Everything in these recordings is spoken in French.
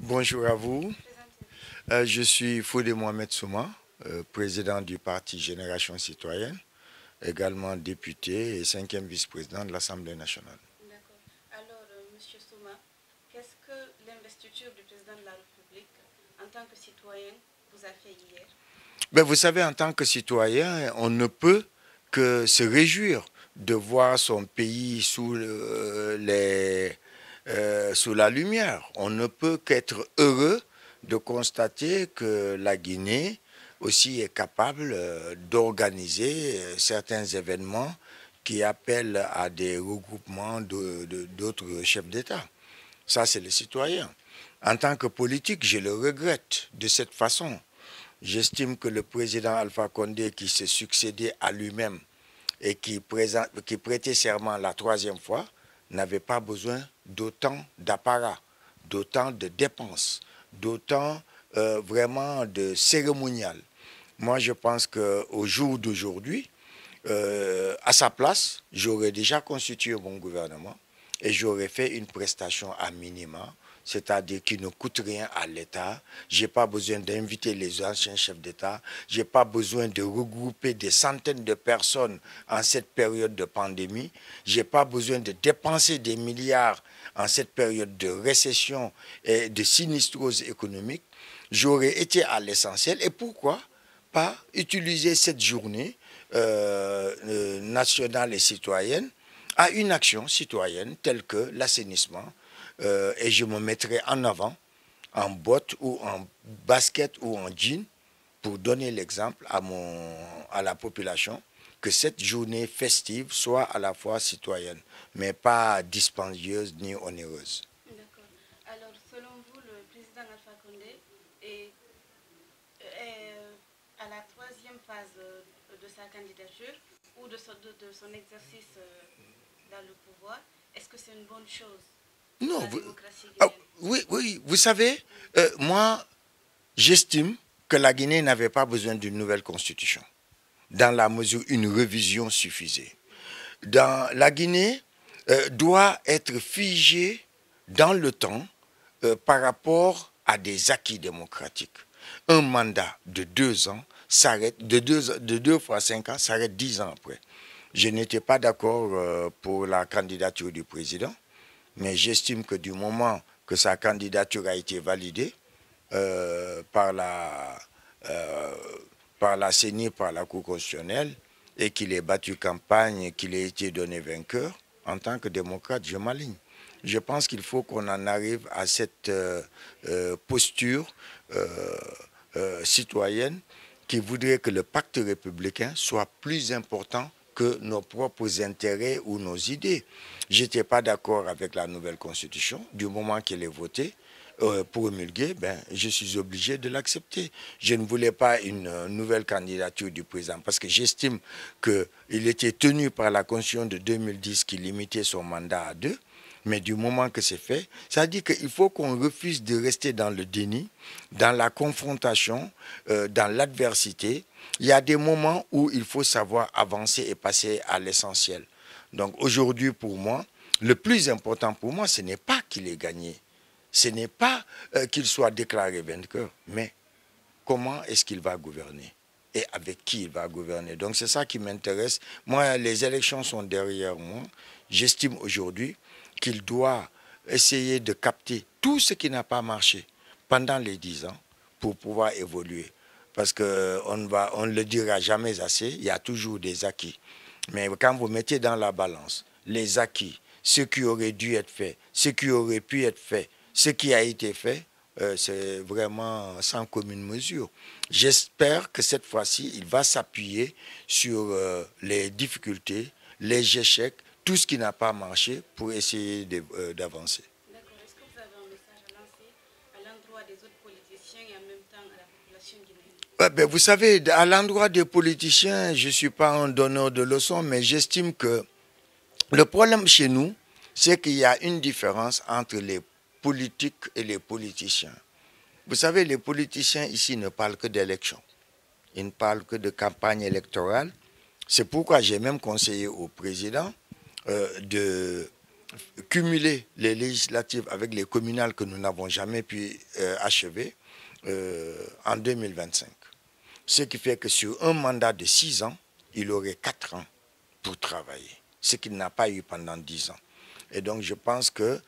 Bonjour à vous. Je suis Fodé Mohamed Souma, président du parti Génération Citoyenne, également député et cinquième vice-président de l'Assemblée nationale. D'accord. Alors, Monsieur Souma, qu'est-ce que l'investiture du président de la République en tant que citoyen vous a fait hier? Ben, vous savez, en tant que citoyen, on ne peut que se réjouir de voir son pays sous la lumière. On ne peut qu'être heureux de constater que la Guinée aussi est capable d'organiser certains événements qui appellent à des regroupements d'autres chefs d'État. Ça, c'est le citoyen. En tant que politique, je le regrette de cette façon. J'estime que le président Alpha Condé, qui s'est succédé à lui-même et qui prêtait serment la troisième fois, n'avait pas besoin d'autant d'apparat, d'autant de dépenses, d'autant vraiment de cérémonial. Moi, je pense qu'au jour d'aujourd'hui, à sa place, j'aurais déjà constitué mon gouvernement et j'aurais fait une prestation à minima, c'est-à-dire qui ne coûte rien à l'État. Je n'ai pas besoin d'inviter les anciens chefs d'État. Je n'ai pas besoin de regrouper des centaines de personnes en cette période de pandémie. Je n'ai pas besoin de dépenser des milliards en cette période de récession et de sinistrose économique. J'aurais été à l'essentiel. Et pourquoi pas utiliser cette journée nationale et citoyenne à une action citoyenne telle que l'assainissement, et je me mettrai en avant en botte ou en basket ou en jean pour donner l'exemple à la population que cette journée festive soit à la fois citoyenne, mais pas dispendieuse ni onéreuse. D'accord. Alors, selon vous, le président Alpha Condé est à la troisième phase de sa candidature ou de son exercice dans le pouvoir. Est-ce que c'est une bonne chose pour Non, la démocratie ah, guinéenne? oui, oui, vous savez, moi, j'estime que la Guinée n'avait pas besoin d'une nouvelle constitution, dans la mesure où une révision suffisait. La Guinée doit être figée dans le temps par rapport à des acquis démocratiques. Un mandat de 2 ans s'arrête, de 2 fois 5 ans s'arrête 10 ans après. Je n'étais pas d'accord pour la candidature du président, mais j'estime que du moment que sa candidature a été validée euh, par la euh, par la CENI, par la Cour constitutionnelle, et qu'il ait battu campagne, qu'il ait été donné vainqueur, en tant que démocrate, je m'aligne. Je pense qu'il faut qu'on en arrive à cette posture euh, citoyenne qui voudrait que le pacte républicain soit plus important que nos propres intérêts ou nos idées. Je n'étais pas d'accord avec la nouvelle constitution. Du moment qu'elle est votée, promulguée, ben, je suis obligé de l'accepter. Je ne voulais pas une nouvelle candidature du président parce que j'estime qu'il était tenu par la constitution de 2010 qui limitait son mandat à 2. Mais du moment que c'est fait, ça dit qu'il faut qu'on refuse de rester dans le déni, dans la confrontation, dans l'adversité. Il y a des moments où il faut savoir avancer et passer à l'essentiel. Donc aujourd'hui, pour moi, le plus important pour moi, ce n'est pas qu'il ait gagné. Ce n'est pas qu'il soit déclaré vainqueur, mais comment est-ce qu'il va gouverner et avec qui il va gouverner. Donc c'est ça qui m'intéresse. Moi, les élections sont derrière moi. J'estime aujourd'hui qu'il doit essayer de capter tout ce qui n'a pas marché pendant les 10 ans pour pouvoir évoluer. Parce qu'on ne le dira jamais assez, il y a toujours des acquis. Mais quand vous mettez dans la balance les acquis, ce qui aurait dû être fait, ce qui aurait pu être fait, ce qui a été fait, c'est vraiment sans commune mesure. J'espère que cette fois-ci, il va s'appuyer sur les difficultés, les échecs, tout ce qui n'a pas marché pour essayer d'avancer. D'accord. Est-ce que vous avez un message à lancer à l'endroit des autres politiciens et en même temps à la population guinéenne? Ouais, ben, vous savez, à l'endroit des politiciens, je ne suis pas un donneur de leçons, mais j'estime que le problème chez nous, c'est qu'il y a une différence entre les politiques et les politiciens. Vous savez, les politiciens ici ne parlent que d'élections. Ils ne parlent que de campagne électorale. C'est pourquoi j'ai même conseillé au président de cumuler les législatives avec les communales que nous n'avons jamais pu achever en 2025. Ce qui fait que sur un mandat de 6 ans, il aurait 4 ans pour travailler, ce qu'il n'a pas eu pendant 10 ans. Et donc je pense que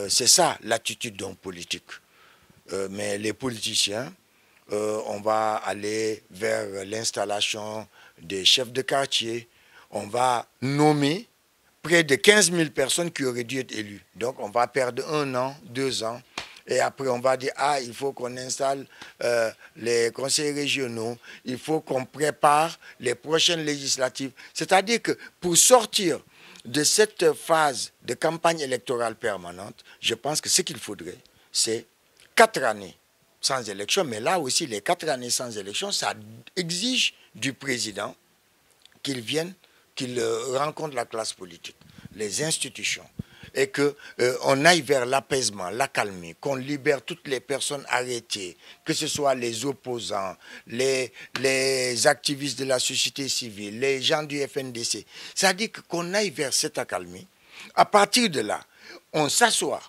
c'est ça l'attitude d'un politique. Mais les politiciens, on va aller vers l'installation des chefs de quartier, on va nommer près de 15 000 personnes qui auraient dû être élues. Donc on va perdre 1 an, 2 ans, et après on va dire, ah, il faut qu'on installe les conseils régionaux, il faut qu'on prépare les prochaines législatives. C'est-à-dire que pour sortir de cette phase de campagne électorale permanente, je pense que ce qu'il faudrait, c'est 4 années sans élection, mais là aussi, les 4 années sans élection, ça exige du président qu'il vienne, qu'il rencontre la classe politique, les institutions, et qu'on aille vers l'apaisement, l'accalmie, qu'on libère toutes les personnes arrêtées, que ce soit les opposants, les activistes de la société civile, les gens du FNDC. C'est-à-dire qu'on aille vers cette accalmie. À partir de là, on s'assoit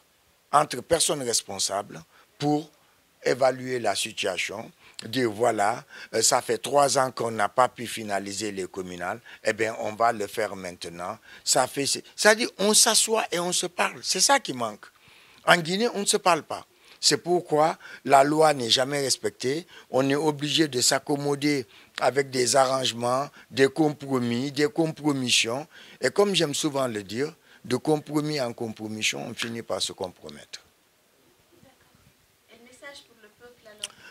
entre personnes responsables pour évaluer la situation, dire voilà, ça fait 3 ans qu'on n'a pas pu finaliser les communales, eh bien on va le faire maintenant. C'est-à-dire on s'assoit et on se parle, c'est ça qui manque. En Guinée, on ne se parle pas. C'est pourquoi la loi n'est jamais respectée, on est obligé de s'accommoder avec des arrangements, des compromis, des compromissions, et comme j'aime souvent le dire, de compromis en compromission, on finit par se compromettre.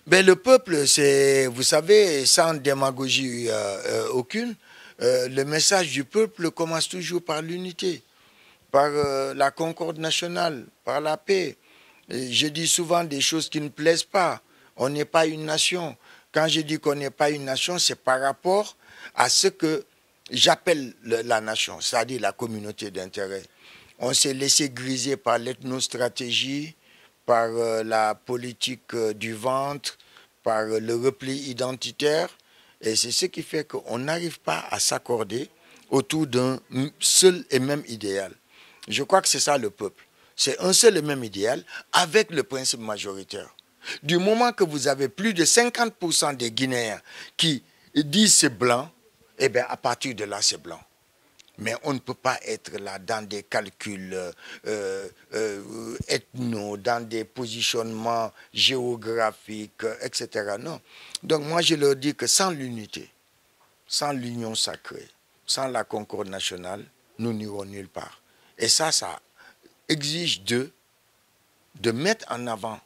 Ben, le peuple, c'est, vous savez, sans démagogie aucune, le message du peuple commence toujours par l'unité, par la concorde nationale, par la paix. Et je dis souvent des choses qui ne plaisent pas. On n'est pas une nation. Quand je dis qu'on n'est pas une nation, c'est par rapport à ce que j'appelle la nation, c'est-à-dire la communauté d'intérêt. On s'est laissé griser par l'ethnostratégie, par la politique du ventre, par le repli identitaire. Et c'est ce qui fait qu'on n'arrive pas à s'accorder autour d'un seul et même idéal. Je crois que c'est ça le peuple. C'est un seul et même idéal avec le principe majoritaire. Du moment que vous avez plus de 50% des Guinéens qui disent c'est blanc, eh bien à partir de là c'est blanc. Mais on ne peut pas être là dans des calculs ethno, dans des positionnements géographiques, etc. Non. Donc moi je leur dis que sans l'unité, sans l'union sacrée, sans la concorde nationale, nous n'irons nulle part. Et ça exige d'eux de mettre en avant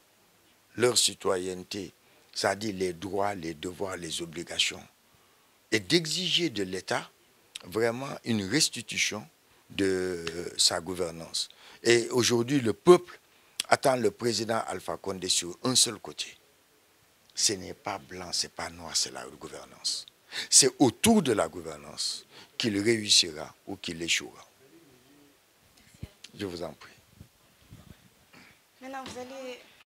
leur citoyenneté, c'est-à-dire les droits, les devoirs, les obligations, et d'exiger de l'État vraiment une restitution de sa gouvernance. Et aujourd'hui, le peuple attend le président Alpha Condé sur un seul côté. Ce n'est pas blanc, ce n'est pas noir, c'est la gouvernance. C'est autour de la gouvernance qu'il réussira ou qu'il échouera. Je vous en prie. Maintenant, vous allez